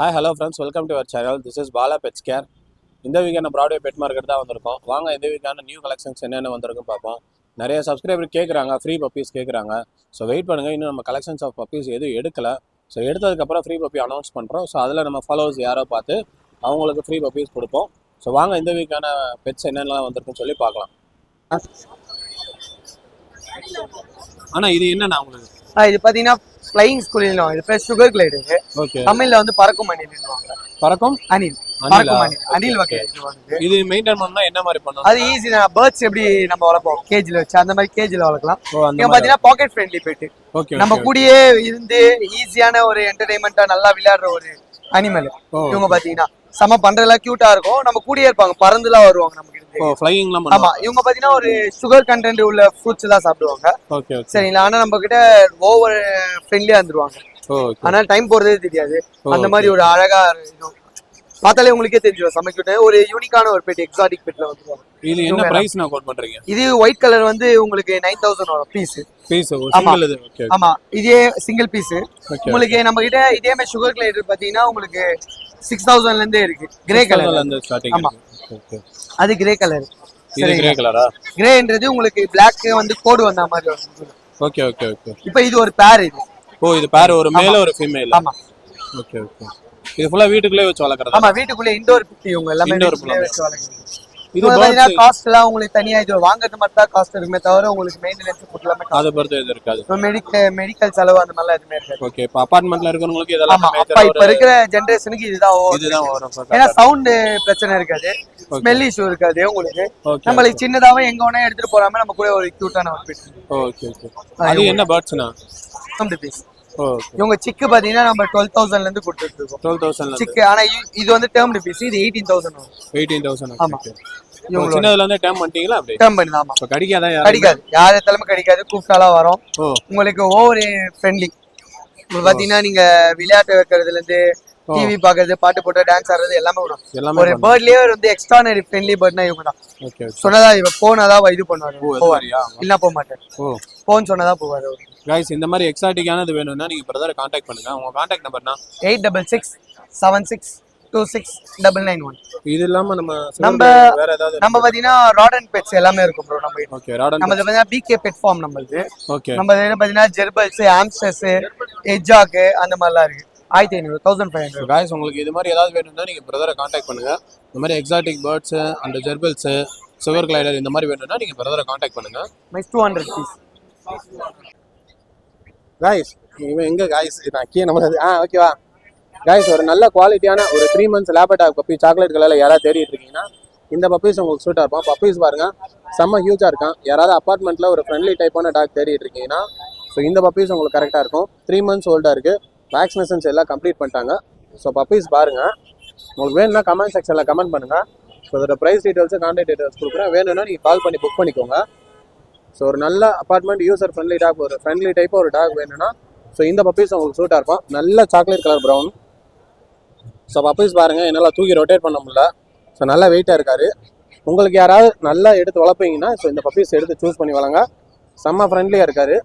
Hi hello friends, welcome to our channel. This is Bala pets care. இந்த வீக்கான Broadway bed market தான் வந்திருக்கோம். வாங்க இந்த வீக்கான நியூ கலெக்ஷன்ஸ் என்னென்ன வந்திருக்கும் பார்ப்போம். நிறைய சப்ஸ்கிரைபர் கேட்குறாங்க, ஃப்ரீ பப்பீஸ் கேட்குறாங்க. ஸோ வெயிட் பண்ணுங்கள், இன்னும் நம்ம கலெக்ஷன்ஸ் ஆஃப் பப்பீஸ் எதுவும் எடுக்கலை. ஸோ எடுத்ததுக்கப்புறம் ஃப்ரீ பப்பி அனௌன்ஸ் பண்ணுறோம். ஸோ அதில் நம்ம ஃபாலோவர்ஸ் யாரோ பார்த்து அவங்களுக்கு ஃப்ரீ பப்பீஸ் கொடுப்போம். ஸோ வாங்க இந்த வீக்கான பெட்ஸ் என்னென்னலாம் வந்திருக்குன்னு சொல்லி பார்க்கலாம். ஆனால் இது என்னண்ணா உங்களுக்கு? இது பாத்தீங்கன்னா ஃப்ளையிங் ஸ்கூலில் இது பேர் சுகர் கிளைடு. ஓகே, தமிழ்ல வந்து பறக்கும் அணில். பறக்கும் அணில், பறக்கும் அணில், அணில் வகை. இது மெயின்டைன் பண்ணா என்ன மாதிரி பண்ணணும்? அது ஈஸி தான். பேர்ட்ஸ் எப்படி நம்ம வளர்ப்போம் கேஜ்ல வச்சு, அந்த மாதிரி கேஜ்ல வளர்க்கலாம். இங்க பாத்தீங்கன்னா பாக்கெட் ஃப்ரெண்ட்லி பெட். நம்ம கூடயே இருந்து ஈஸியான ஒரு என்டர்டைன்மெண்டா நல்லா விளையாடுற ஒரு அனிமல். இவங்க பாத்தீங்கன்னா செம பண்றதுலாம் கியூட்டா இருக்கும். நம்ம கூடயே இருப்பாங்க, பறந்துலாம் வருவாங்க நமக்கு. ஆமா, இவங்க பாத்தீங்கன்னா ஒரு சுகர் கண்டென்ட் உள்ள ஃப்ரூட்ஸ் தான் சாப்பிடுவாங்க. சரிங்களா? ஆனா நம்ம கிட்ட ஓவர் ஃப்ரெண்ட்லியா இருந்துருவாங்க. ஆனா டைம் போறதே தெரியாது. அந்த மாதிரி ஒரு அழகா பார்த்தாலே உங்களுக்கே தெரிஞ்சிடும். சமைக்கிட்ட ஒரு யூனிக்கான ஒரு பெட், எக்ஸாட்டிக் பெட்ல வந்துருவாங்க. இது என்ன பிரைஸ் நான் கோட் பண்றீங்க? இது ஒயிட் கலர் வந்து உங்களுக்கு 9000 வரும் பீஸ். சிங்கிள் இது. ஓகே, ஆமா, இதே சிங்கிள் பீஸ். உங்களுக்கு நம்ம கிட்ட இதே மாதிரி சுகர் கிளைடர் பாத்தீங்கன்னா உங்களுக்கு 6000 ல இருந்தே இருக்கு. கிரே கலர்ல இருந்து ஸ்டார்டிங். ஆமா, ஓகே, அது கிரே கலர். இது கிரே கலரா? கிரேன்றது உங்களுக்கு Black வந்து கோடு வந்த மாதிரி வரும். Okay okay okay. இப்போ இது ஒரு பேர். இது இது பேர், ஒரு மேல ஒரு ஃபீமேல். ஆமா, ஓகே ஓகே. இது ஃபுல்லா வீட்டுக்குள்ளே வச்சு வளர்க்கறதா? ஆமா, வீட்டுக்குள்ளே இன்டோர் குட்டி. இவங்க எல்லாமே வீட்டுக்குள்ளே வச்சு வளர்க்கறது. இது பாத்தீங்கன்னா காஸ்ட் எல்லாம் உங்களுக்கு தனியா இது வாங்குறது மட்டும் தான் காஸ்ட் இருக்குமே தவிர உங்களுக்கு மெயின்டெனன்ஸ் ஃபுட் எல்லாமே அத பொறுத்து எது இருக்காது. மெடிக்கல் செலவு அந்த மாதிரி எதுவுமே இருக்காது. ஓகே, இப்போ அபார்ட்மெண்ட்ல இருக்கவங்களுக்கு இதெல்லாம் இப்ப இருக்கிற ஜெனரேஷனுக்கு இதுதான் வரும். ஏன்னா சவுண்ட் பிரச்சனை இருக்காது, ஸ்மெல் இஷ்யூ இருக்காது உங்களுக்கு. நம்மளுக்கு சின்னதாவே எங்க வேணா எடுத்துட்டு போறாம நம்ம கூட ஒரு கியூட்டான ஒரு பெட். Okay okay. அது என்ன பேர்ட்ஸ்னா? பீஸ். இவங்க சிக்கு பாத்தீங்கன்னா நம்ம 12000 ல இருந்து கொடுத்துட்டு இருக்கோம். 12000 சிக்கு. ஆனா இது வந்து டேர்ம்டு பீஸ். இது 18000 வரும். 18000. ஆமா, சின்னதுல இருந்து டேர்ம் பண்ணிட்டீங்களா? அப்படியே டேர்ம் பண்ணி. ஆமா, சோ கடிக்காதா? கடிக்காது, யார் தலைமை கடிக்காது. கூப்பிட்டாலாம் வரும். உங்களுக்கு ஓவர் ஃப்ரெண்ட்லி. பாத்தீங்கன்னா நீங்க விளையாட்டு வைக்கிறதுல இருந்து டிவி பாக்குறது, பாட்டு போட்டு டான்ஸ் ஆடுறது எல்லாமே வரும். ஒரு பேர்ட்லயே வந்து எக்ஸ்ட்ரானரி ஃப்ரெண்ட்லி பேர்ட்னா இவங்க தான். சொன்னதா இவ போனதான் இது பண்ணுவாரு, இல்ல போக மாட்டாரு. போன் சொன்னதா போவாரு. गाइस, இந்த மாதிரி எக்ஸாட்டிக்கானது வேணும்னா நீங்க பிரதரை கான்டாக்ட் பண்ணுங்க. உங்க கான்டாக்ட் நம்பர்னா 86676991. இது இல்லாம நம்ம வேற ஏதாவது நம்ம பாத்தீங்கன்னா ராட் அண்ட் பெட்ஸ் எல்லாமே இருக்கும் ப்ரோ. நம்ம ஓகே, ராட் அண்ட் நம்ம பாத்தீங்கன்னா பிகே பெட் ஃபார்ம் நம்மளுது. ஓகே, நம்ம பாத்தீங்கன்னா ஜெர்பல்ஸ், ஆம்ஸ்டர்ஸ், எஜ்ஜாக் அந்த மாதிரிலாம் இருக்கு. 1500 1500. गाइस, உங்களுக்கு இது மாதிரி ஏதாவது வேணும்னா நீங்க பிரதரை கான்டாக்ட் பண்ணுங்க. இந்த மாதிரி exotic birds and gerbils, sugar glider இந்த மாதிரி வேணும்னா நீங்க பிரதரை கான்டாக்ட் பண்ணுங்க. 200 பீஸ். गाइस, இவன் எங்க गाइस? நான் கீழ நம்மளது ஓகேவா गाइस? ஒரு நல்ல குவாலிட்டியான ஒரு 3 months லேபடாக் பப்பி சாக்லேட் கலர்ல யாராவது தேடிட்டு இருக்கீங்கன்னா இந்த பப்பீஸ் உங்களுக்கு சூட்டா இருக்கும். பப்பீஸ் பாருங்க, செம்ம ஹியூஜா இருக்கான். யாராவது அபார்ட்மெண்ட்ல ஒரு ஃப்ரெண்ட்லி டைப்பான டாக் தேடிட்டு இருக்கீங்கன்னா ஸோ இந்த பப்பீஸ் உங்களுக்கு கரெக்டாக இருக்கும். 3 months ஓல்டா இருக்கு. வேக்சினேஷன்ஸ் எல்லாம் கம்ப்ளீட் பண்ணிட்டாங்க. ஸோ பப்பீஸ் பாருங்க. உங்களுக்கு வேணும்னா கமெண்ட் செக்ஷன்ல கமெண்ட் பண்ணுங்க. ஸோ அதோட ப்ரைஸ் டீடைல்ஸ், கான்டாக்ட் டீடைல்ஸ் கொடுக்குறேன். வேணும்னா நீங்கள் கால் பண்ணி புக் பண்ணிக்கோங்க. ஸோ ஒரு நல்ல அபார்ட்மெண்ட் யூசர் ஃப்ரெண்ட்லி டாக், ஒரு ஃப்ரெண்ட்லி டைப் ஒரு டாக் வேணும்னா ஸோ இந்த பப்பீஸ் உங்களுக்கு சூட்டாக இருக்கும். நல்ல chocolate colour brown. So puppies பாருங்கள், என்னால் தூக்கி ரொட்டேட் பண்ண முடியல. ஸோ நல்லா வெயிட்டாக இருக்காரு. உங்களுக்கு யாராவது நல்லா எடுத்து வளர்ப்பீங்கன்னா ஸோ இந்த பப்பீஸ் எடுத்து சூஸ் பண்ணி வளங்க. செம்ம ஃப்ரெண்ட்லியாக இருக்காரு.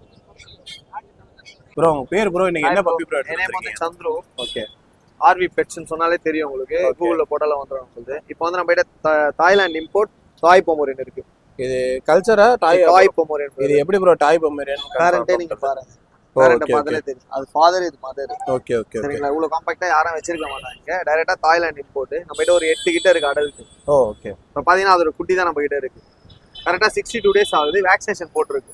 ப்ரோ உங்க பேர் ப்ரோ? இன்னைக்கு என்ன பப்பி ப்ரோ எடுத்துருக்கீங்க? சந்துரு. ஓகே, ஆர்வி பெட்ஸ்னு சொன்னாலே தெரியும் உங்களுக்கு. கூகுள்ல போட்டால வந்துரும் சொல்லுது. இப்போ வந்து நம்ம கிட்ட தாய்லாந்து இம்போர்ட் டாய் பொமோரியன் இருக்கு. இது கல்ச்சரா டாய் பொமோரியன். இது எப்படி ப்ரோ டாய் பொமோரியன்? பேரண்டே நீங்க பாருங்க. பேரண்ட் பார்த்தாலே தெரியும். அது ஃபாதர், இது மதர். Okay okay. சரிங்களா? இவ்வளவு காம்பாக்ட்டா யாரும் வச்சிருக்க மாட்டாங்க. டைரக்டா தாய்லாந்து இம்போர்ட். நம்ம கிட்ட ஒரு 8 கிட்ட இருக்கு அடல்ட். ஓகே. இப்போ பாத்தீங்கன்னா அது ஒரு குட்டி தான் நம்ம கிட்ட இருக்கு. கரெக்டா 62 days ஆகுது. வேக்சினேஷன் போட்டுருக்கு.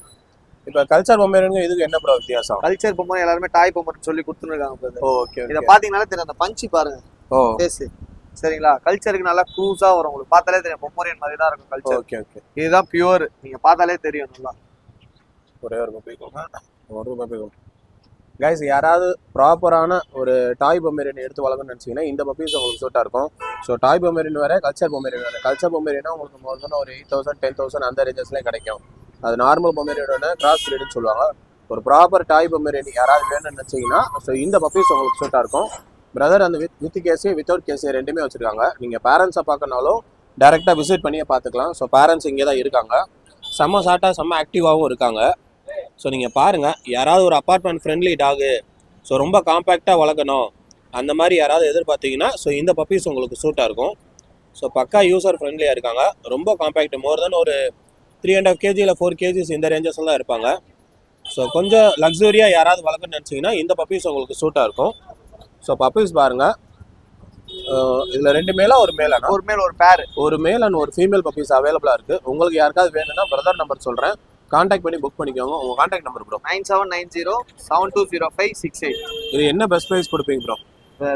இப்போ கல்ச்சர் பொமேரியனுக்கு இதுக்கு என்ன ப்ரோ வித்தியாசம்? கல்ச்சர் பொமேரியன் எல்லாரும் டாய் பொமேரியன் சொல்லி கொடுத்துருக்காங்க ப்ரோ. ஓகே. இத பாத்தீங்கனாலே தெரியும், அந்த பஞ்சி பாருங்க. ஃபேஸ். சரிங்களா? கல்ச்சருக்கு நல்லா க்ரூஸா வரும். உங்களுக்கு பார்த்தாலே தெரியும் பொமேரியன் மாதிரி தான் இருக்கும் கல்ச்சர். Okay okay. இதுதான் பியூர். நீங்க பார்த்தாலே தெரியும் நல்லா. ஒரே ஒரு பப்பி. गाइस, யாராவது ப்ராப்பரான ஒரு டாய் பொமேரியன் எடுத்து வளர்க்கணும்னு நினைச்சீங்கன்னா இந்த பப்பீஸ் உங்களுக்கு சூட்டாக இருக்கும். ஸோ டாய் பொமேரியன் வேற, கல்ச்சர் பொமேரியன் வேற. கல்ச்சர் பொமேரியனா உங்களுக்கு மோர் ஒரு 8000 10,000 அந்த ரேஞ்சஸ்லேயே கிடைக்கும். அது நார்மல் பொமேரியனோட கிராஸ் பிரீடுன்னு சொல்லுவாங்க. ஒரு ப்ராப்பர் டாய் பொமேரியன் யாராவது வேணும்னு நினச்சிங்கன்னா ஸோ இந்த பப்பீஸ் உங்களுக்கு சூட்டாக இருக்கும். பிரதர் அந்த வித் கேஸே வித்தவுட் கேஸே ரெண்டுமே வச்சுருக்காங்க. நீங்கள் பேரண்ட்ஸை பார்க்கனாலும் டேரெக்டாக விசிட் பண்ணியே பார்த்துக்கலாம். ஸோ பேரண்ட்ஸ் இங்கே தான் இருக்காங்க. செம்ம சாட்டாக செம்ம ஆக்டிவாகவும் இருக்காங்க. ஸோ நீங்கள் பாருங்கள், யாராவது ஒரு அப்பார்ட்மெண்ட் ஃப்ரெண்ட்லி டாகு ஸோ ரொம்ப காம்பேக்டாக வளர்க்கணும், அந்த மாதிரி யாராவது எதிர்பார்த்தீங்கன்னா ஸோ இந்த பப்பீஸ் உங்களுக்கு சூட்டாக இருக்கும். ஸோ பக்கா யூசர் ஃப்ரெண்ட்லியாக இருக்காங்க. ரொம்ப காம்பேக்ட், மோர் தென் ஒரு 3.5 kg இல்லை 4 kgs இந்த ரேஞ்சஸ்ல தான் இருப்பாங்க. ஸோ கொஞ்சம் லக்ஸுரியாக யாராவது வளர்க்கணும்னு நினச்சிங்கன்னா இந்த பப்பீஸ் உங்களுக்கு சூட்டாக இருக்கும். ஸோ பப்பீஸ் பாருங்கள், இதில் 2 மேலா ஒரு மேலானா? ஒரு மேல் ஒரு பேர், ஒரு மேல் அண்ட் ஒரு ஃபீமேல் பப்பீஸ் அவைலபிளாக இருக்குது. உங்களுக்கு யாருக்காவது வேணும்னா பிரதர் நம்பர் சொல்கிறேன், கான்டாக்ட் பண்ணி புக் பண்ணிக்கோங்க. உங்கள் கான்டாக்ட் நம்பர் ப்ரோ? 9790720568. இது என்ன பெஸ்ட் ப்ரைஸ் கொடுப்பீங்க ப்ரோ?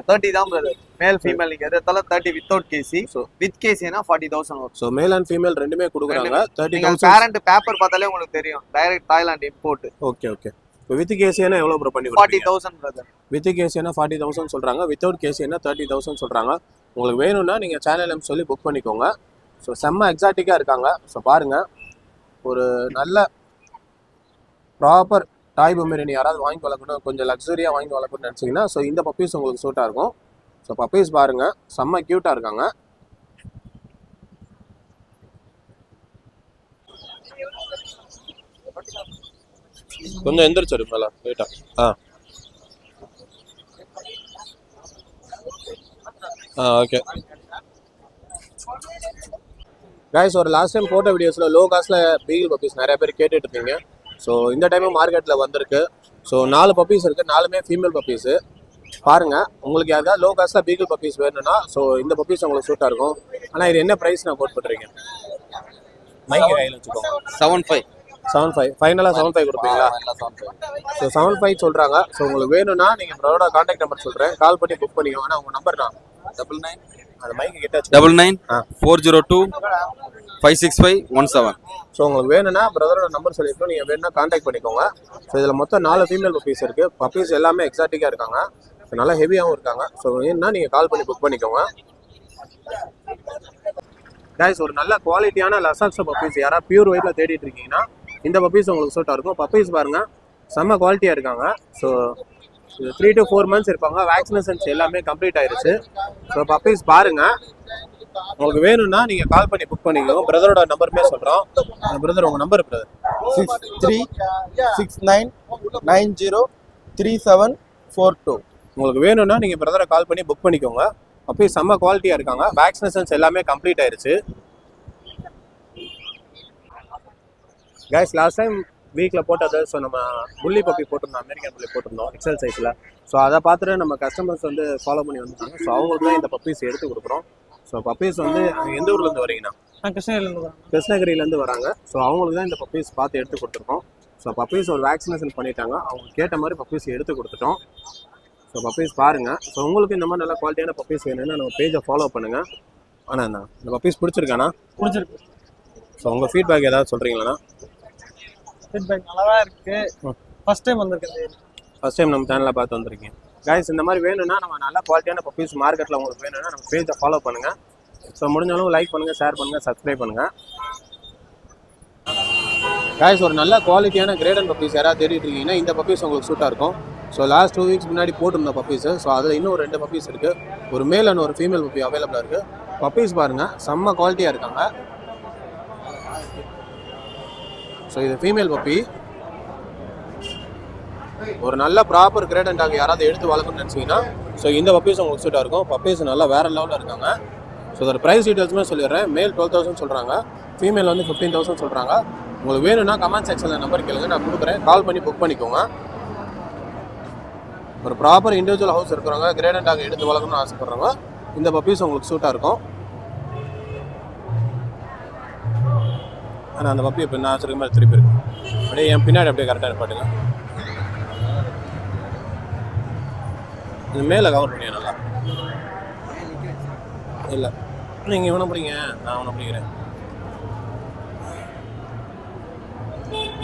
30 தான் பிரதர். மேல் ஃபீமேல் நீங்க எதால 30 வித்தவுட் கேசி. ஸோ வித் கேசினா 40,000 வரும். ஸோ மேல் அண்ட் ஃபீமேல் ரெண்டுமே கொடுக்குறாங்க. 30,000. பேரண்ட் பேப்பர் பார்த்தாலே உங்களுக்கு தெரியும், direct Thailand import. Okay okay. இப்போ வித் கேசினா எவ்வளோ ப்ரோ பண்ணி? 40,000 பிரதர். வித் கேசினா 40,000 சொல்கிறாங்க, வித்தவுட் கேசினா 30,000 சொல்கிறாங்க. உங்களுக்கு வேணும்னா நீங்கள் சேனல் நேம் சொல்லி புக் பண்ணிக்கோங்க. ஸோ செம்ம எக்ஸாட்டிக்காக இருக்காங்க. ஸோ பாருங்கள், ஒரு நல்ல ப்ராப்பர் டாய் பொமேரியன் யாராவது வாங்கி வளர்க்கணும், கொஞ்சம் லக்ஸரியாக வாங்கி வளர்க்கணும்னு நினச்சிங்கன்னா ஸோ இந்த பப்பீஸ் உங்களுக்கு சூட்டாக இருக்கும். ஸோ பப்பீஸ் பாருங்கள், செம்ம க்யூட்டாக இருக்காங்க. கொஞ்சம் எந்திரிச்சு மேல ரைட்டா. ஓகே கைஸ், ஒரு லாஸ்ட் டைம் போட்ட வீடியோஸில் லோ காஸ்ட்டில் பீகிள் பப்பீஸ் நிறைய பேர் கேட்டுட்டு இருந்தீங்க. ஸோ இந்த டைமும் மார்க்கெட்டில் வந்திருக்கு. ஸோ 4 பப்பீஸ் இருக்குது, 4மே ஃபீமேல் பப்பீஸு. பாருங்கள், உங்களுக்கு யாருக்காவது லோ காஸ்ட்டில் பீகிள் பப்பீஸ் வேணும்னா ஸோ இந்த பப்பீஸ் உங்களுக்கு சூட்டாக இருக்கும். ஆனால் இது என்ன ப்ரைஸ் நான் கோட் பண்ணுறீங்க? மைக் கையில் வச்சுக்கோங்க. 75 ஃபைனலாக 75 கொடுப்பீங்களா? ஸோ 75 சொல்கிறாங்க. ஸோ உங்களுக்கு வேணும்னா நீங்கள் ப்ரோட கான்டாக்ட் நம்பர் சொல்கிறேன், கால் பண்ணி புக் பண்ணிக்கோங்க. ஆனால் உங்கள் நம்பர் தான் 99 அந்த மைக்கு கிட்ட 9940256517. ஸோ உங்களுக்கு வேணும்னா பிரதரோட நம்பர் சொல்லியிருக்கோம், நீங்கள் வேணும்னா கான்டாக்ட் பண்ணிக்கோங்க. ஸோ இதில் மொத்தம் 4 ஃபீமேல் பப்பீஸ் இருக்குது. பப்பீஸ் எல்லாமே எக்ஸாட்டிக்காக இருக்காங்க, ஸோ நல்லா ஹெவியாகவும் இருக்காங்க. ஸோ வேணும்னா நீங்கள் கால் பண்ணி புக் பண்ணிக்கோங்க. கைஸ், ஒரு நல்ல குவாலிட்டியான லசாக்ஸோ பப்பீஸ் யாராவது பியூர் ஒயிட்டில் தேடிட்டு இருக்கீங்கன்னா இந்த பப்பீஸ் உங்களுக்கு சூட்டாக இருக்கும். பப்பீஸ் பாருங்கள், செம்ம குவாலிட்டியாக இருக்காங்க. ஸோ 3 to 4 months இருப்பாங்க. வேக்சினேஷன்ஸ் எல்லாமே கம்ப்ளீட் ஆயிருச்சு. ஸோ பப்பீஸ் பாருங்கள், உங்களுக்கு வேணும்னா நீங்கள் கால் பண்ணி புக் பண்ணிக்கோங்க. பிரதரோட நம்பருமே சொல்கிறோம். பிரதர், உங்கள் நம்பர் பிரதர்? 6369903742. உங்களுக்கு வேணும்னா நீங்கள் பிரதரை கால் பண்ணி புக் பண்ணிக்கோங்க. பப்பீஸ் செம்ம குவாலிட்டியாக இருக்காங்க. வேக்சினேஷன்ஸ் எல்லாமே கம்ப்ளீட் ஆயிருச்சு. கைஸ், லாஸ்ட் டைம் வீக்கில் போட்டது ஸோ நம்ம புள்ளி பப்பி போட்டிருந்தோம், அமெரிக்கன் புள்ளி போட்டிருந்தோம் எக்ஸல் சைஸில். ஸோ அதை பார்த்துட்டு நம்ம கஸ்டமர்ஸ் வந்து ஃபாலோ பண்ணி வந்துட்டாங்க. ஸோ அவங்களுக்கு தான் இந்த பப்பீஸ் எடுத்து கொடுக்குறோம். ஸோ பப்பீஸ் வந்து எந்த ஊர்லேருந்து வரீங்கன்னா? கிருஷ்ணகிரியிலேருந்து வராங்க. ஸோ அவங்களுக்கு தான் இந்த பப்பீஸ் பார்த்து எடுத்து கொடுத்துருக்கோம். ஸோ பப்பீஸ் ஒரு வேக்சினேஷன் பண்ணிட்டாங்க, அவங்க கேட்ட மாதிரி பப்பீஸ் எடுத்து கொடுத்துட்டோம். ஸோ பப்பீஸ் பாருங்கள். ஸோ உங்களுக்கு இந்த மாதிரி நல்ல குவாலிட்டியான பப்பீஸ் வேணும்னா நம்ம பேஜை ஃபாலோ பண்ணுங்கள். ஆனால் இந்த பப்பீஸ் பிடிச்சிருக்காண்ணா? பிடிச்சிருக்கு. ஸோ உங்கள் ஃபீட்பேக் ஏதாவது சொல்கிறீங்களாண்ணா? ஃபீட்பேக் நல்லா தான் இருக்குது. ஃபர்ஸ்ட் டைம் வந்திருக்கேன். ஃபர்ஸ்ட் டைம் நம்ம சேனலில் பார்த்து வந்திருக்கீங்க. கைஸ், இந்த மாதிரி வேணும்னா நம்ம நல்ல குவாலிட்டியான பப்பீஸ் மார்க்கெட்டில் உங்களுக்கு வேணும்னா நம்ம பேஜை ஃபாலோ பண்ணுங்கள். ஸோ முடிஞ்சாலும் லைக் பண்ணுங்கள், ஷேர் பண்ணுங்கள், சப்ஸ்கிரைப் பண்ணுங்கள். கைஸ், ஒரு நல்ல குவாலிட்டியான கிரேடன் பப்பீஸ் யாராவது தேடிட்டு இருக்கீங்கன்னா இந்த பப்பீஸ் உங்களுக்கு சூட்டாக இருக்கும். ஸோ லாஸ்ட் 2 weeks முன்னாடி போட்டிருந்த பப்பீஸு. ஸோ அதில் இன்னும் 2 பப்பீஸ் இருக்குது. ஒரு மேல் அண்ட் ஒரு ஃபீமேல் பப்பி அவைலபிளாக இருக்குது. பப்பீஸ் பாருங்கள், செம்ம குவாலிட்டியாக இருக்காங்க. ஸோ இது ஃபீமேல் பப்பி. ஒரு நல்ல ப்ராப்பர் கிரேடன் டாக் யாராவது எடுத்து வளர்க்கணும்னு நினச்சிங்கன்னா ஸோ இந்த பப்பீஸ் உங்களுக்கு சூட்டாக இருக்கும். பப்பீஸ் நல்லா வேறு லெவலில் இருக்காங்க. ஸோ அதோட ப்ரைஸ் டீட்டெயில்ஸுமே சொல்லிடுறேன். மேல் 12,000 சொல்கிறாங்க, ஃபீமேல் வந்து 15,000 சொல்கிறாங்க. உங்களுக்கு வேணும்னா கமெண்ட் செக்ஷனில் நம்பர் கேளுங்க, நான் கொடுக்குறேன். கால் பண்ணி புக் பண்ணிக்கோங்க. ஒரு ப்ராப்பர் இண்டிவிஜுவல் ஹவுஸ் இருக்கிறவங்க, கிரேடன் டாக் எடுத்து வளர்க்கணும்னு ஆசைப்படுறவங்க இந்த பப்பீஸ் உங்களுக்கு சூட்டாக இருக்கும். ஆனால் அந்த பப்பி இப்போ நான் வச்சிருக்க மாதிரி திருப்பி இருக்கும். அப்படியே என் பின்னாடி அப்படியே கரெக்டாக இருப்பாட்டுங்க. இது மேலே கவர் பண்ணியா நல்லா? இல்லை, நீங்கள் இவனை பிடிங்க, நான் அவனை பிடிக்கிறேன்.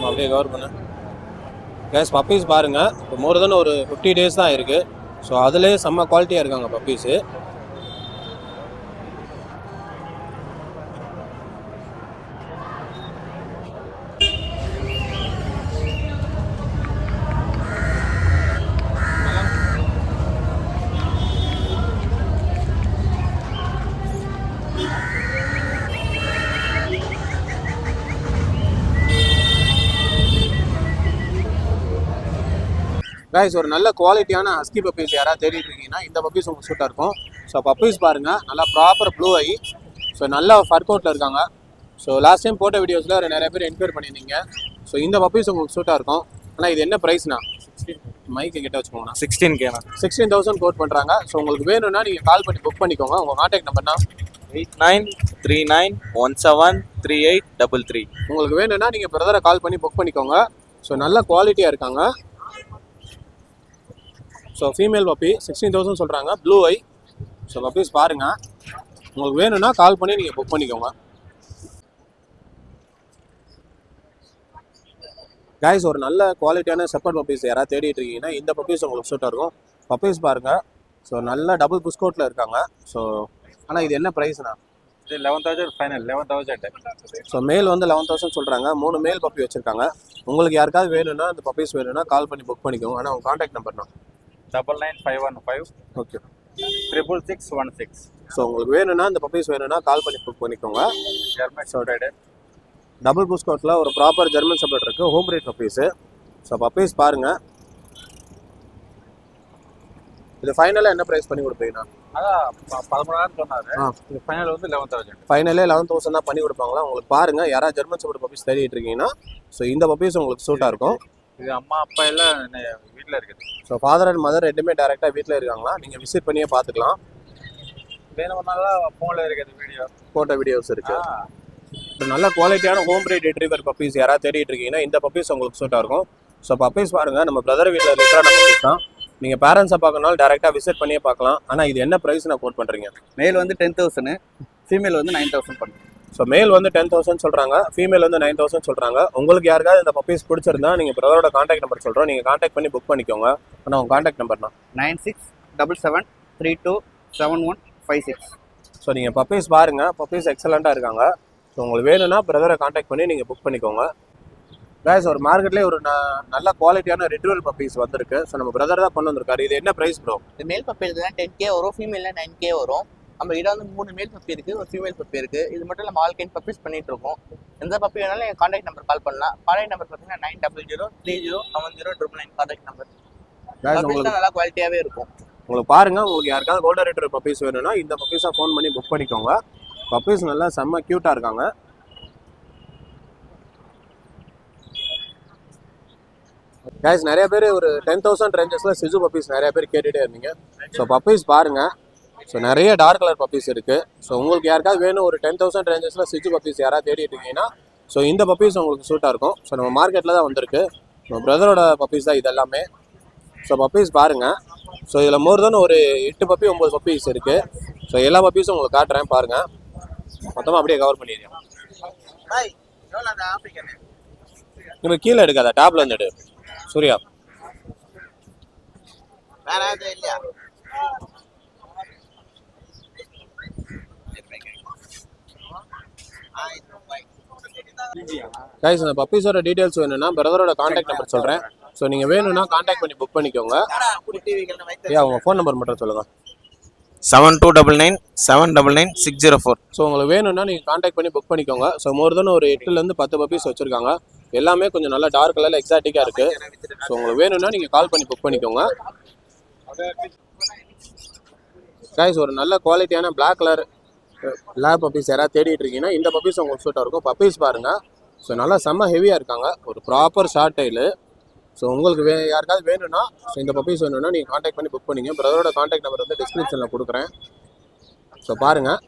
அப்படியே கவர் பண்ண. கேஸ், பப்பீஸ் பாருங்கள், இப்போ மோர் தென் ஒரு 50 days தான் இருக்குது. ஸோ அதிலே செம்ம குவாலிட்டியாக இருக்காங்க பப்பீஸு. கைஸ் ஒரு நல்ல குவாலிட்டியான ஹஸ்கி பப்பீஸ் யாராவது தேடிட்டு இருக்கீங்கன்னா இந்த பப்பீஸ் உங்களுக்கு சூட்டாக இருக்கும். ஸோ பப்பீஸ் பாருங்கள், நல்லா ப்ராப்பர் ப்ளூ ஐ, ஸோ நல்லா ஃபர் கோட்டில் இருக்காங்க. ஸோ லாஸ்ட் டைம் போட்ட வீடியோஸில் நிறைய பேர் என்கொயரி பண்ணியிருந்தீங்க. ஸோ இந்த பப்பீஸ் உங்களுக்கு சூட்டாக இருக்கும். ஆனால் இது என்ன ப்ரைஸ்னா, மைக்கு கிட்ட வச்சுக்கோங்கண்ணா, 16K 16,000 கோட் பண்ணுறாங்க. ஸோ உங்களுக்கு வேணும்னா நீங்கள் கால் பண்ணி புக் பண்ணிக்கோங்க. உங்கள் கான்டாக்ட் நம்பர்னா 8939173833. உங்களுக்கு வேணும்னா நீங்கள் பிரதரை கால் பண்ணி புக் பண்ணிக்கோங்க. ஸோ நல்ல குவாலிட்டியாக இருக்காங்க. ஸோ ஃபீமேல் பப்பி 16,000 சொல்கிறாங்க, ப்ளூ ஐ. ஸோ பப்பீஸ் பாருங்கள், உங்களுக்கு வேணும்னா கால் பண்ணி நீங்கள் புக் பண்ணிக்கோங்க. கைஸ் ஒரு நல்ல குவாலிட்டியான செப்பர்ட் பப்பீஸ் யாராவது தேடிட்டு இருக்கீங்கன்னா இந்த பப்பீஸ் உங்களுக்கு சூட்டாக இருக்கும். பப்பீஸ் பாருங்கள், ஸோ நல்ல டபுள் புஸ்கோட்டில் இருக்காங்க. ஸோ ஆனால் இது என்ன ப்ரைஸ்ண்ணா? இது 11,000 ஃபைனல் 11,000. ஸோ மேல் வந்து 11,000 சொல்கிறாங்க. 3 மேல் பப்பி வச்சுருக்காங்க. உங்களுக்கு யாருக்காவது வேணும்னா அந்த பப்பீஸ் வேணும்னா கால் பண்ணி புக் பண்ணிக்கோங்க. ஆனால் உங்கள் கான்டாக்ட் நம்பர்ண்ணா 99515 ஓகே 66616. ஸோ உங்களுக்கு வேணும்னா இந்த பப்பீஸ் வேணும்னா கால் பண்ணி புக் பண்ணிக்கோங்க. German shepherd. டபுள் புஸ்கோட்டில் ஒரு ப்ராப்பர் ஜெர்மன் ஷெப்பர்ட் இருக்குது, home breed puppies. So puppies பாருங்கள், இது ஃபைனலாக என்ன ப்ரைஸ் பண்ணி கொடுப்பீங்கண்ணா? அதான் 13,000 சொன்னாரு. இது ஃபைனல் வந்து 11,000. ஃபைனலே 11,000 தான் பண்ணி கொடுப்பாங்களா? உங்களுக்கு பாருங்கள், யாராவது ஜெர்மன் ஷெப்பர்ட் பப்பீஸ் தேடிட்டு இருக்கீங்கன்னா ஸோ இந்த பப்பீஸ் உங்களுக்கு சூட்டாக இருக்கும். இது அம்மா அப்பா எல்லாம் வீட்டில் இருக்குது. ஸோ ஃபாதர் அண்ட் மதர் ரெண்டுமே டேரெக்டாக வீட்டில் இருக்காங்களா? நீங்கள் விசிட் பண்ணியே பார்த்துக்கலாம். வேணும்னாலும் ஃபோனில் இருக்குது வீடியோ, ஃபோட்டோ வீடியோஸ் இருக்குது. இப்போ நல்ல குவாலிட்டியான ஹோம் பிரீட் ரிட்ரீவர் பப்பீஸ் யாராவது தேடிட்டு இருக்கீங்கன்னா இந்த பப்பீஸ் உங்களுக்கு சூட்டாக இருக்கும். ஸோ பப்பீஸ் பாருங்கள், நம்ம பிரதர் வீட்டில் லிட்டரான பப்பீஸ் தான். நீங்கள் பேரண்ட்ஸை பார்க்கணும்னாலும் டேரெக்டாக விசிட் பண்ணியே பார்க்கலாம். ஆனால் இது என்ன ப்ரைஸ் நான் கோட் பண்ணுறீங்க? மேல் வந்து 10,000, ஃபீமேல் வந்து 9,000 பண்ணுறேன். ஸோ மேல் வந்து 10,000 சொல்கிறாங்க, ஃபீமேல் வந்து 9,000 சொல்கிறாங்க. உங்களுக்கு யாருக்காவது இந்த பப்பீஸ் பிடிச்சிருந்தா நீங்கள் பிரதரோட கான்டாக்ட் நம்பர் சொல்கிறோம், நீங்கள் கான்டாக்ட் பண்ணி புக் பண்ணிக்கோங்க. ஆனால் உங்கள் கான்டாக்ட் நம்பர்னா 9677327156. ஸோ நீங்கள் பப்பீஸ் பாருங்கள், பப்பீஸ் எக்ஸலண்ட்டாக இருக்காங்க. ஸோ உங்களுக்கு வேணும்னா பிரதரை கான்டாக்ட் பண்ணி நீங்கள் புக் பண்ணிக்கோங்க. கைஸ் ஒரு மார்க்கெட்லேயே ஒரு நல்ல குவாலிட்டியான ரிட்ரீவர் பப்பீஸ் வந்திருக்கு. ஸோ நம்ம பிரதர் தான் கொண்டு வந்திருக்காரு. இது என்ன ப்ரைஸ் ப்ரோ? இது மேல் பப்பி இருக்குதுன்னா 10K வரும், ஃபீமேல்னா 9K வரும். நம்ம கிட்ட வந்து 3 மேல் பப்பி இருக்குது, ஒரு ஃபீமேல் பப்பி இருக்குது. இது மட்டும் நம்ம ஆல் கைண்ட் பப்பீஸ் பண்ணிட்டு இருக்கோம். எந்த பப்பி வேணாலும் என் கான்டாக்ட் நம்பர் கால் பண்ணலாம். கான்டாக்ட் நம்பர் பார்த்தீங்கன்னா 900307099 கான்டாக்ட் நம்பர். பப்பீஸ் நல்லா குவாலிட்டியாகவே இருக்கும். உங்களுக்கு பாருங்கள், உங்களுக்கு யாருக்காவது கோல்டன் ரிட்ரீவர் பப்பீஸ் வேணும்னா இந்த பப்பீஸாக ஃபோன் பண்ணி புக் பண்ணிக்கோங்க. பப்பீஸ் நல்லா செம்ம க்யூட்டாக இருக்காங்க. கைஸ் நிறைய பேர் ஒரு 10,000 ரேஞ்சஸில் சிசு பப்பீஸ் நிறைய பேர் கேட்டுகிட்டே இருந்தீங்க. ஸோ பப்பீஸ் பாருங்கள், ஸோ நிறைய டார்க் கலர் பப்பீஸ் இருக்குது. ஸோ உங்களுக்கு யாருக்காவது வேணும் ஒரு 10,000 ரேஞ்சஸில் சிசு பப்பீஸ் யாராவது தேடிட்டு இருக்கீங்கன்னா ஸோ இந்த பப்பீஸ் உங்களுக்கு சூட்டாக இருக்கும். ஸோ நம்ம மார்க்கெட்டில் தான் வந்திருக்கு. நம்ம பிரதரோட பப்பீஸ் தான் இதெல்லாமே. ஸோ பப்பீஸ் பாருங்கள், ஸோ இதில் மோர் தென் ஒரு 8 பப்பி 9 பப்பீஸ் இருக்குது. ஸோ எல்லா பப்பீஸும் உங்களுக்கு காட்டுறேன் பாருங்கள். மொத்தமாக அப்படியே கவர் பண்ணிடுறேன். இப்போ கீழே எடுக்காத, டாப்ல இருந்து எடு சூர்யா. கைஸ் இந்த பப்பீஸோட டீடைல்ஸ் வேணும்னா பிரதரோட கான்டாக்ட் நம்பர் சொல்கிறேன். ஸோ நீங்கள் வேணும்னா கான்டாக்ட் பண்ணி புக் பண்ணிக்கோங்க. உங்கள் ஃபோன் நம்பர் மட்டும் சொல்லுங்கள். 7299799604. ஸோ உங்களுக்கு வேணும்னா நீங்கள் கான்டாக்ட் பண்ணி புக் பண்ணிக்கோங்க. ஸோ மோர் தென் ஒரு 8லேருந்து 10 பப்பீஸ் வச்சுருக்காங்க. எல்லாமே கொஞ்சம் நல்லா டார்க் கலரில் எக்ஸாட்டிக்காக இருக்குது. ஸோ உங்களுக்கு வேணும்னா நீங்கள் கால் பண்ணி புக் பண்ணிக்கோங்க. கைஸ் ஒரு நல்ல குவாலிட்டியான பிளாக் கலர் லேப் பப்பீஸ் யாராவது தேடிட்டு இருக்கீங்கன்னா இந்த பப்பீஸ் உங்களுக்கு சூட்டாக இருக்கும். பப்பீஸ் பாருங்கள், ஸோ நல்லா செம்ம ஹெவியாக இருக்காங்க, ஒரு ப்ராப்பர் ஷார்ட் டைலு. ஸோ உங்களுக்கு யாருக்காவது வேணும்னா ஸோ இந்த பப்பீஸ் வேணும்னா நீங்கள் கான்டாக்ட் பண்ணி புக் பண்ணிங்க. பிரதரோட கான்டாக்ட் நம்பர் வந்து டிஸ்கிரிப்ஷனில் கொடுக்குறேன். ஸோ பாருங்கள்,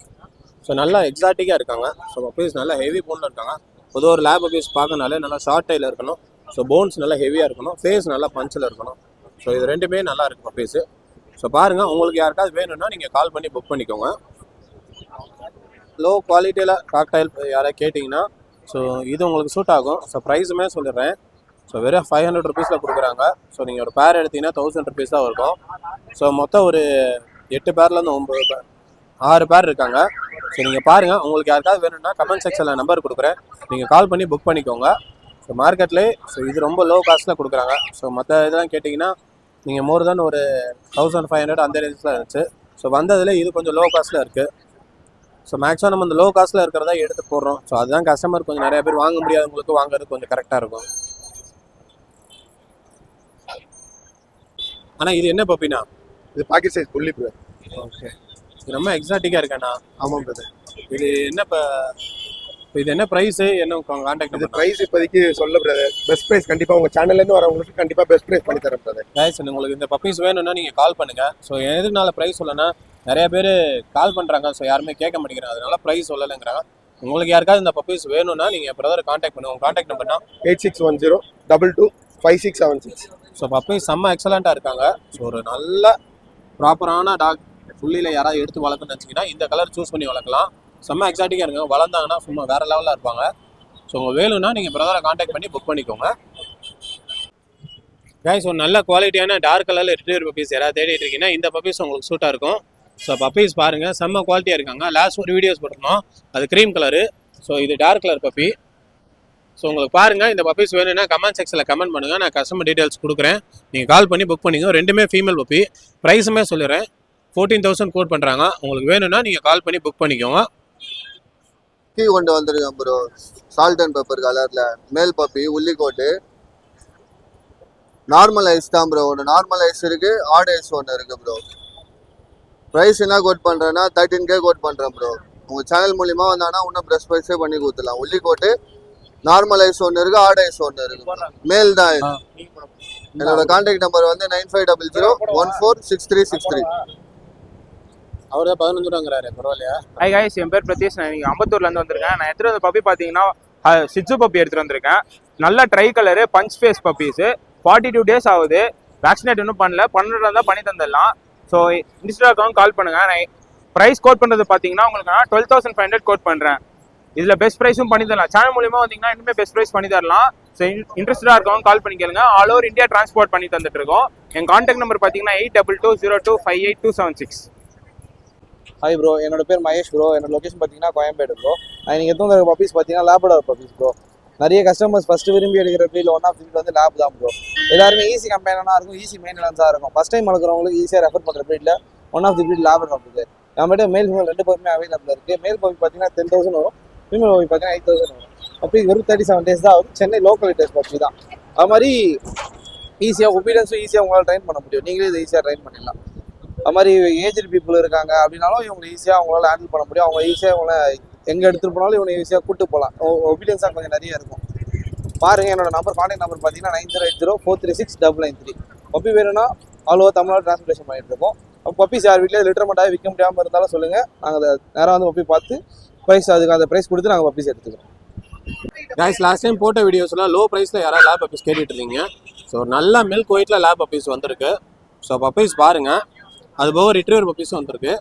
ஸோ நல்லா எக்ஸாட்டிக்காக இருக்காங்க. ஸோ பப்பீஸ் நல்லா ஹெவி போனில் இருக்காங்க. பொதுவாக ஒரு லேப் பப்பீஸ் பார்க்கனாலே நல்லா ஷார்ட் டைலில் இருக்கணும். ஸோ போன்ஸ் நல்லா ஹெவியாக இருக்கணும், ஃபேஸ் நல்லா பஞ்சில் இருக்கணும். ஸோ இது ரெண்டுமே நல்லா இருக்குது பப்பீஸு. ஸோ பாருங்கள், உங்களுக்கு யாருக்காவது வேணும்னா நீங்கள் கால் பண்ணி புக் பண்ணிக்கோங்க. லோ குவாலிட்டியில் காக்டைல் யாராவது கேட்டிங்கன்னா ஸோ இது உங்களுக்கு சூட் ஆகும். ஸோ ப்ரைஸுமே சொல்லிடுறேன். ஸோ வெறும் 500 ருபீஸில் கொடுக்குறாங்க. ஸோ நீங்கள் ஒரு பேர் எடுத்திங்கன்னா 1000 ருபீஸ் தான் இருக்கும். ஸோ மொத்தம் ஒரு 8 பேர்லேருந்து 6 பேர் இருக்காங்க. ஸோ நீங்கள் பாருங்கள், உங்களுக்கு யாருக்காவது வேணும்னா கமெண்ட் செக்ஷனில் நம்பர் கொடுக்குறேன், நீங்கள் கால் பண்ணி புக் பண்ணிக்கோங்க. ஸோ மார்க்கெட்லேயே ஸோ இது ரொம்ப லோ காஸ்ட்டில் கொடுக்குறாங்க. ஸோ மற்ற இதெல்லாம் கேட்டிங்கன்னா நீங்கள் மோர் தென் ஒரு 1500 அந்த ரேஞ்சில் இருந்துச்சு. ஸோ வந்ததில் இது கொஞ்சம் லோ காஸ்ட்டில் இருக்குது. ஸோ மேக்ஸிமம் நம்ம இந்த லோ காஸ்ட்டில் இருக்கிறதா எடுத்து போடுறோம். ஸோ அதுதான் கஸ்டமர் கொஞ்சம் நிறைய பேர் வாங்க முடியாதவங்களுக்கு வாங்குறது கொஞ்சம் கரெக்டாக இருக்கும். ஆனால் இது என்ன பப்பினா? இது பாக்கெட் சைஸ் புள்ளி ப்ரோ. ஓகே, இது ரொம்ப எக்ஸாட்டிக்காக இருக்கேண்ணா. ஆமாம் பிரதர். இது என்ன இப்போ இது என்ன ப்ரைஸு, என்ன கான்டாக்ட்? இது ப்ரைஸ் இப்போதைக்கு சொல்ல பிரதர். பெஸ்ட் ப்ரைஸ் கண்டிப்பாக உங்கள் சேனல்லேருந்து வரவங்களுக்கு கண்டிப்பாக பெஸ்ட் ப்ரைஸ் பண்ணி தரேன் பிரதர். கைஸ், உங்களுக்கு இந்த பப்பீஸ் வேணும்னா நீங்கள் கால் பண்ணுங்கள். ஸோ எதுனால ப்ரைஸ் சொல்லனா, நிறைய பேர் கால் பண்ணுறாங்க, ஸோ யாருமே கேட்க மாட்டேங்கிறாங்க, அதனால ப்ரைஸ் சொல்லலைங்கிறாங்க. உங்களுக்கு யாருக்காவது இந்த பப்பீஸ் வேணும்னா நீங்கள் பிரதரை கான்டாக்ட் பண்ணுவோம். கான்டாக்ட் நம்பர்னா 8610225676. ஸோ பப்பீஸ் செம்ம எக்ஸலண்ட்டாக இருக்காங்க. ஸோ ஒரு நல்ல ப்ராப்பரான டாக் புள்ளியில் யாராவது எடுத்து வளர்க்கணும்னு நினச்சிங்கன்னா இந்த கலர் சூஸ் பண்ணி வளர்க்கலாம். செம்ம எக்ஸாட்டிக்காக இருங்க. வளர்ந்தாங்கன்னா சும்மா வேறு லெவலில் இருப்பாங்க. ஸோ உங்கள் வேணும்னா நீங்கள் பிரதரை கான்டாக்ட் பண்ணி புக் பண்ணிக்கோங்க. கைஸ், ஒரு நல்ல குவாலிட்டியான டார்க் கலரில் ரிட்ரீவர் பப்பீஸ் யாராவது தேடிட்டு இருக்கீங்கன்னா இந்த பப்பீஸ் உங்களுக்கு சூட்டாக இருக்கும். ஸோ பப்பீஸ் பாருங்கள், செம்ம குவாலிட்டியாக இருக்காங்க. லாஸ்ட் ஒரு வீடியோஸ் போட்டிருந்தோம், அது க்ரீம் கலரு. ஸோ இது டார்க் கலர் பப்பி. ஸோ உங்களுக்கு பாருங்கள், இந்த பப்பீஸ் வேணும்னா கமெண்ட் செக்ஷனில் கமெண்ட் பண்ணுங்கள். நான் கஸ்டமர் டீட்டெயில்ஸ் கொடுக்குறேன், நீங்கள் கால் பண்ணி புக் பண்ணிங்க. ரெண்டுமே ஃபீமேல் பப்பி. ப்ரைஸுமே சொல்லிடுறேன், 14,000 கோட் பண்ணுறாங்க. உங்களுக்கு வேணும்னா நீங்கள் கால் பண்ணி புக் பண்ணிக்கோங்க. கீ கொண்டு வந்திருக்கேன் ப்ரோ, சால்ட் அண்ட் பெப்பர் கலரில். மேல் பப்பி, உள்ளிக்கோட்டு. நார்மல் ஐஸ் தான் ப்ரோ. ஒன்று நார்மல் ஐஸ் இருக்குது, ஆட் ஐஸ் ஒன்று இருக்குது ப்ரோ. ப்ரைஸ் என்ன கோட் பண்ணுறேன்னா 13K கோட் பண்ணுறேன் ப்ரோ. உங்கள் சேனல் மூலிமா வந்தாங்கன்னா இன்னும் ப்ரெஸ் ப்ரைஸே பண்ணி கொடுத்துடலாம். உள்ளிக்கோட்டு நார்மல் ஐஸ் ஒன்று இருக்குது, ஆட் ஐஸ் ஒன்று இருக்குது. மேல் தான் இது. என்னோட கான்டாக்ட் நம்பர் வந்து 9500146363. அவர் தான் 11 ரூபாங்கிறாரு, பரவாயில்லையா? ஹாய் கைஸ், என் பேர் பிரதீஷ். நான் இங்கே அம்பத்தூர்லேருந்து வந்திருக்கேன். நான் எடுத்துகிட்டு வந்த பப்பி பார்த்தீங்கன்னா சிட்சு பப்பி எடுத்துகிட்டு வந்திருக்கேன். நல்ல tri colour, punch face puppies. 42 days ஆகுது. வேக்சினேட் இன்னும் பண்ணல, பண்ணுறதா இருந்தால் பண்ணி தந்துடலாம். ஸோ இன்ஸ்டாகிராம் கால் பண்ணுங்கள். நான் ப்ரைஸ் கோட் பண்ணுறது பார்த்தீங்கன்னா உங்களுக்கு நான் 12,500 கோட் பண்ணுறேன். இதில் பெஸ்ட் ப்ரைஸும் பண்ணி தரலாம். சேனல் மூலியமாக வந்தீங்கன்னா இன்னுமே பெஸ்ட் ப்ரைஸ் பண்ணி தரலாம். ஸோ இன்ட்ரெஸ்டாக இருக்கவங்க கால் பண்ணி கேளுங்க. ஆல் ஓவர் இந்தியா டிரான்ஸ்போர்ட் பண்ணி தந்துட்டு இருக்கோம். என் கான்டாக்ட் நம்பர் பார்த்தீங்கன்னா 8220258276. ஹாய் ப்ரோ, என்னோட பேர் மகேஷ் ப்ரோ. என்னோட லொக்கேஷன் பார்த்தீங்கன்னா கோயம்பேடு ப்ரோ. நான் நீங்கள் எடுத்து வந்த பப்பீஸ் பார்த்தீங்கன்னா லேப்டாப் பப்பீஸ் ப்ரோ. நிறைய கஸ்டமர்ஸ் ஃபஸ்ட்டு விரும்பி எடுக்கிற ப்ரீல் ஒன் ஆஃப் ப்ரீல் வந்து லேப் தான் ப்ரோ. எல்லாருமே ஈஸி கம்பெனியாக இருக்கும், ஈஸி மெயின்டெனன்ஸாக இருக்கும். ஃபஸ்ட் டைம் வளர்க்குறவங்களுக்கு ஈஸியாக ரெஃபர் பண்ணுற ப்ரீடில் ஒன் ஆஃப் தி ப்ரீட் லேப்டாப் இருக்குது. நம்மகிட்ட மேல் ஃபீமேல் ரெண்டு பப்பீமே அவைலபிள் இருக்குது. மேல் பப்பி பார்த்தீங்கன்னா 10,000 வரும், ஃபீமேல் பப்பி பார்த்தீங்கன்னா 8,000 வரும். அப்படி வெறும் 37 டேஸ் தான் ஆகும். சென்னை லோக்கல் டேஸ் பப்பி தான். அது மாதிரி ஈஸியாக ஒபீடியன்ஸும் ஈஸியாக உங்களால் ட்ரைன் பண்ண முடியும். நீங்களே இதை ஈஸியாக ட்ரைன் பண்ணிடலாம். அது மாதிரி ஏஜ்டு பீப்புள் இருக்காங்க அப்படின்னாலும் இவங்களை ஈஸியாக அவங்களால ஹேண்டில் பண்ண முடியும். அவங்க ஈஸியாக இவங்களை எங்கே எடுத்துகிட்டு போனாலும் இவனை ஈஸியாக கூப்பிட்டு போகலாம். ஒபீடியன்ஸாக கொஞ்சம் நிறைய இருக்கும். பாருங்கள், என்னோட நம்பர் கான்டாக்ட் நம்பர் பார்த்தீங்கன்னா 9080436993. பப்பி வேணும்னா ஆல் ஓவர் தமிழ்நாடு ட்ரான்ஸ்போர்ட்டேஷன் பண்ணிட்டு இருக்கோம். பப்பீஸ் யார் வீட்டில் லிட்டர்மெண்ட்டாக விற்க முடியாமல் இருந்தாலும் சொல்லுங்கள், நாங்கள் அதை நேராக வந்து பப்பி பார்த்து ப்ரைஸ் அதுக்கு அந்த ப்ரைஸ் கொடுத்து நாங்கள் பப்பீஸ் எடுத்துக்கிறோம். கைஸ், லாஸ்ட் டைம் போட்ட வீடியோஸ்லாம் லோ ப்ரைஸில் யாராவது லேப் பப்பீஸ் கேட்டுட்டு இருந்தீங்க. ஸோ நல்ல மில்க் ஒயிட்டில் லேப் பப்பீஸ் வந்திருக்கு. ஸோ பப்பீஸ் பாருங்கள், அது போக ரிட்ரீவர் பப்பீஸும் வந்திருக்கு.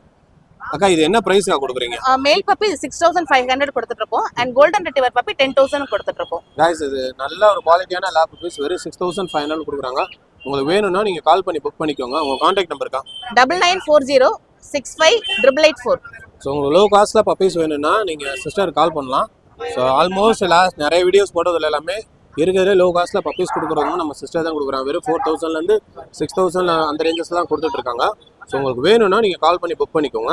அக்கா, இது என்ன ப்ரைஸ்க்காக கொடுக்குறீங்க? மேல் பப்பி 6,500 கொடுத்துட்டு இருக்கோம். அண்ட் கோல்டன் ரெட்ரீவர் பப்பி 10,000 கொடுத்துட்டு இருக்கோம். கைஸ், இது நல்ல ஒரு குவாலிட்டியான லேப் பப்பீஸ் வெறும் 6,500 கொடுக்குறாங்க. உங்களுக்கு வேணும்னா நீங்கள் கால் பண்ணி புக் பண்ணிக்கோங்க. உங்கள் கான்டாக்ட் நம்பர் இருக்கா? 9940658884. ஸோ உங்களுக்கு லோ காஸ்ட்டில் பப்பீஸ் வேணும்னா நீங்கள் சிஸ்டர் கால் பண்ணலாம். ஸோ ஆல்மோஸ்ட் லாஸ்ட் நிறைய வீடியோஸ் போட்டதில் எல்லாமே இருக்கிறதே லோ காஸ்ட்டில் பப்பீஸ் கொடுக்குறவங்க நம்ம சிஸ்டர் தான் கொடுக்குறாங்க. வெறும் 4,000லேருந்து 6,000 அந்த ரேஞ்சஸ் தான் கொடுத்துட்ருக்காங்க. ஸோ உங்களுக்கு வேணும்னா நீங்கள் கால் பண்ணி புக் பண்ணிக்கோங்க.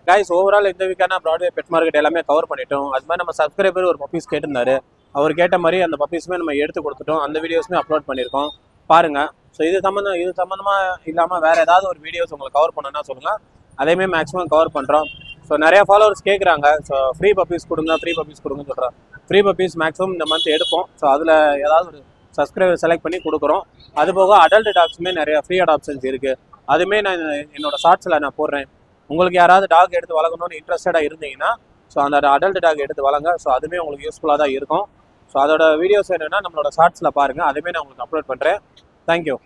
கைஸ், ஓவரால் இந்த வீக்கான ப்ராட்வே பெட் மார்க்கெட் எல்லாமே கவர் பண்ணிட்டோம். அது மாதிரி நம்ம சப்ஸ்கிரைபர் ஒரு பப்பீஸ் கேட்டிருந்தாரு. அவர் கேட்ட மாதிரி அந்த பப்பீஸுமே நம்ம எடுத்து கொடுத்துட்டோம். அந்த வீடியோஸுமே அப்லோட் பண்ணியிருக்கோம், பாருங்கள். ஸோ இது சம்மந்தமாக இல்லாமல் வேறு ஏதாவது ஒரு வீடியோஸ் உங்களுக்கு கவர் பண்ணணும்னா சொல்லுங்கள், அதையுமே மேக்ஸிமம் கவர் பண்ணுறோம். ஸோ நிறையா ஃபாலோவர்ஸ் கேட்குறாங்க, ஸோ ஃப்ரீ பப்பீஸ் கொடுங்கன்னு சொல்கிறோம். ஃப்ரீ பப்பீஸ் மேக்ஸிமம் இந்த மந்த் எடுப்போம். ஸோ அதில் ஏதாவது ஒரு சப்ஸ்கிரைபர் செலக்ட் பண்ணி கொடுக்குறோம். அதுபோக அடல்ட் டாக்ஸுமே நிறையா ஃப்ரீ அடாப்ஷன்ஸ் இருக்குது. அதுவுமே நான் என்னோடய ஷார்ட்ஸில் நான் போடுறேன். உங்களுக்கு யாராவது டாக் எடுத்து வளர்க்கணும்னு இன்ட்ரெஸ்டடாக இருந்தீங்கன்னா ஸோ அந்த அடல்ட் டாக் எடுத்து வளங்க. ஸோ அதுவுமே உங்களுக்கு யூஸ்ஃபுல்லாக தான் இருக்கும். ஸோ அதோட வீடியோஸ் என்னென்னா நம்மளோட ஷார்ட்ஸில் பாருங்கள், அதுவுமே நான் உங்களுக்கு அப்லோட் பண்ணுறேன். தேங்க்யூ.